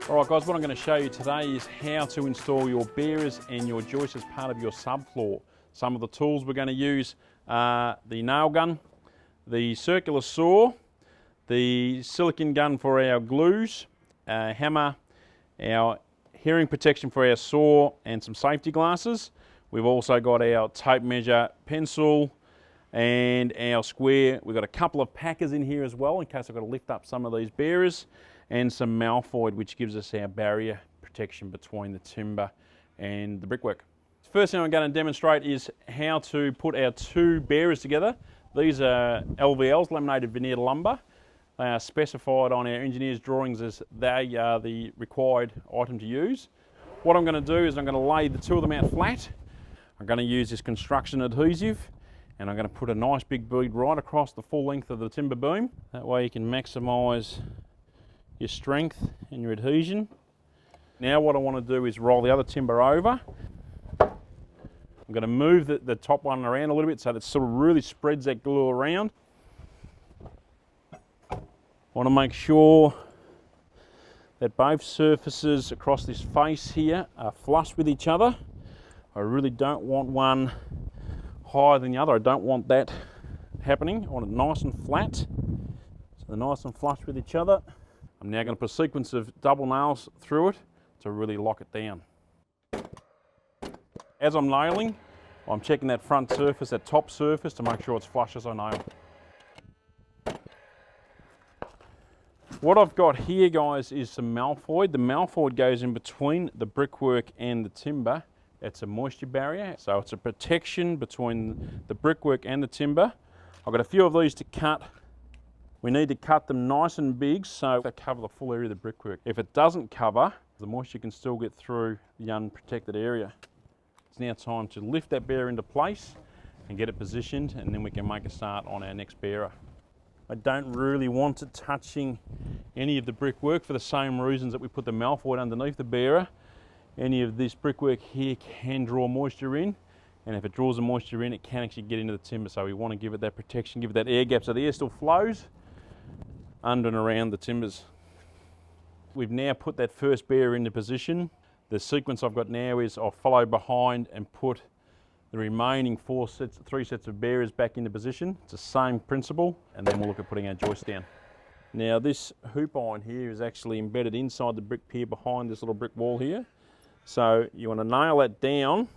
Alright guys, what I'm going to show you today is how to install your bearers and your joists as part of your subfloor. Some of the tools we're going to use are the nail gun, the circular saw, the silicone gun for our glues, a hammer, our hearing protection for our saw and some safety glasses. We've also got our tape measure, pencil and our square. We've got a couple of packers in here as well in case I've got to lift up some of these bearers, and some malfoid which gives us our barrier protection between the timber and the brickwork. First thing I'm going to demonstrate is how to put our two bearers together. These are LVLs, laminated veneer lumber. They are specified on our engineers' drawings as they are the required item to use. What I'm going to do is I'm going to lay the two of them out flat. I'm going to use this construction adhesive and I'm going to put a nice big bead right across the full length of the timber beam. That way you can maximise your strength and your adhesion. Now what I want to do is roll the other timber over. I'm going to move the top one around a little bit so that it sort of really spreads that glue around. I want to make sure that both surfaces across this face here are flush with each other. I really don't want one higher than the other. I don't want that happening. I want it nice and flat, so they're nice and flush with each other. I'm now going to put a sequence of double nails through it to really lock it down. As I'm nailing, I'm checking that front surface, that top surface, to make sure it's flush as I nail. What I've got here, guys, is some malfoid. The malfoid goes in between the brickwork and the timber. It's a moisture barrier, so it's a protection between the brickwork and the timber. I've got a few of these to cut. We need to cut them nice and big so they cover the full area of the brickwork. If it doesn't cover, the moisture can still get through the unprotected area. It's now time to lift that bearer into place and get it positioned, and then we can make a start on our next bearer. I don't really want it touching any of the brickwork for the same reasons that we put the malfoid underneath the bearer. Any of this brickwork here can draw moisture in, and if it draws the moisture in, it can actually get into the timber, so we want to give it that protection, give it that air gap so the air still flows under and around the timbers. We've now put that first bearer into position. The sequence I've got now is I'll follow behind and put the remaining three sets of bearers back into position. It's the same principle, and then we'll look at putting our joist down. Now this hoop iron here is actually embedded inside the brick pier behind this little brick wall here. So you want to nail that down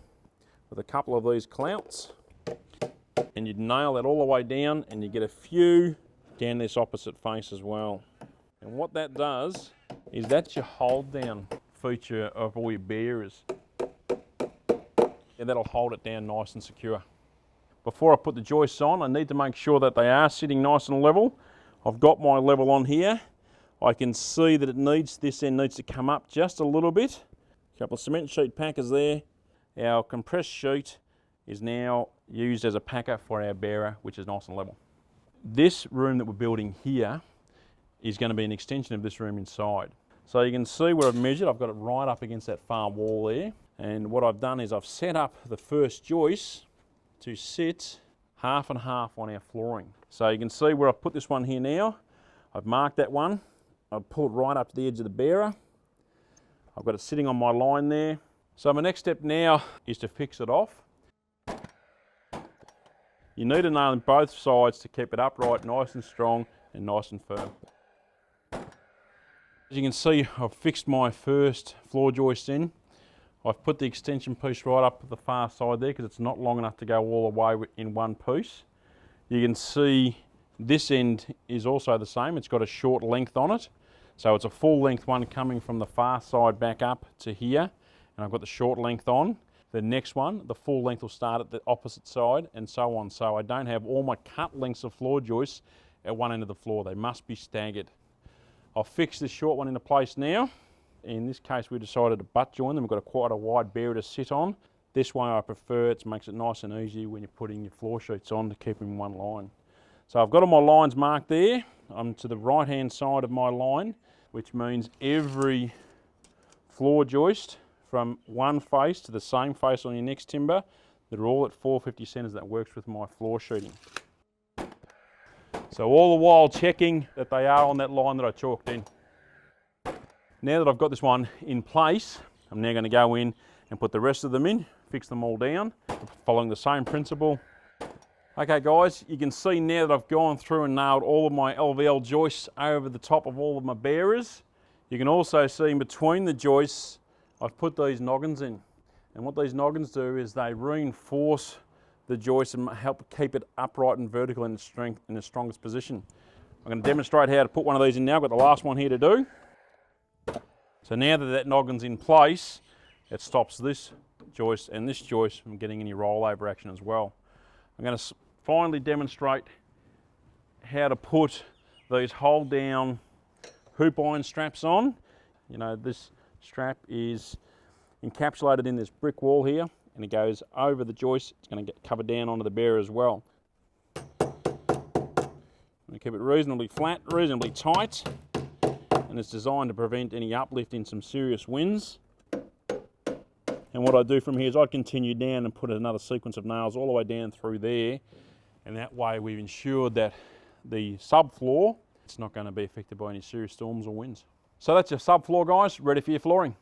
with a couple of these clouts, and you'd nail that all the way down, and you get a few down this opposite face as well. And what that does is that's your hold down feature of all your bearers. And that'll hold it down nice and secure. Before I put the joists on, I need to make sure that they are sitting nice and level. I've got my level on here. I can see that this end needs to come up just a little bit. A couple of cement sheet packers there. Our compressed sheet is now used as a packer for our bearer, which is nice and level. This room that we're building here is going to be an extension of this room inside. So you can see where I've measured. I've got it right up against that far wall there. And what I've done is I've set up the first joist to sit half and half on our flooring. So you can see where I've put this one here now. I've marked that one. I've pulled right up to the edge of the bearer. I've got it sitting on my line there. So my next step now is to fix it off. You need a nail on both sides to keep it upright, nice and strong and nice and firm. As you can see, I've fixed my first floor joist in. I've put the extension piece right up the far side there because it's not long enough to go all the way in one piece. You can see this end is also the same. It's got a short length on it. So it's a full length one coming from the far side back up to here. And I've got the short length on. The next one, the full length will start at the opposite side and so on. So I don't have all my cut lengths of floor joists at one end of the floor. They must be staggered. I'll fix this short one into place now. In this case, we decided to butt join them. We've got quite a wide bearer to sit on. This way I prefer it. It makes it nice and easy when you're putting your floor sheets on to keep them in one line. So I've got all my lines marked there. I'm to the right hand side of my line, which means every floor joist from one face to the same face on your next timber, they're all at 450 centres. That works with my floor sheeting. So all the while checking that they are on that line that I chalked in. Now that I've got this one in place, I'm now going to go in and put the rest of them in, fix them all down, following the same principle. Okay guys, you can see now that I've gone through and nailed all of my LVL joists over the top of all of my bearers. You can also see in between the joists, I've put these noggins in. And what these noggins do is they reinforce the joist and help keep it upright and vertical in the strongest position. I'm going to demonstrate how to put one of these in now. I've got the last one here to do. So now that that noggin's in place, it stops this joist and this joist from getting any rollover action as well. I'm going to finally demonstrate how to put these hold down hoop iron straps on. You know, this strap is encapsulated in this brick wall here, and it goes over the joist. It's going to get covered down onto the bearer as well. I'm going to keep it reasonably flat, reasonably tight, and it's designed to prevent any uplift in some serious winds. And what I do from here is I continue down and put another sequence of nails all the way down through there, and that way we've ensured that the subfloor, it's not going to be affected by any serious storms or winds. So that's your subfloor, guys, ready for your flooring.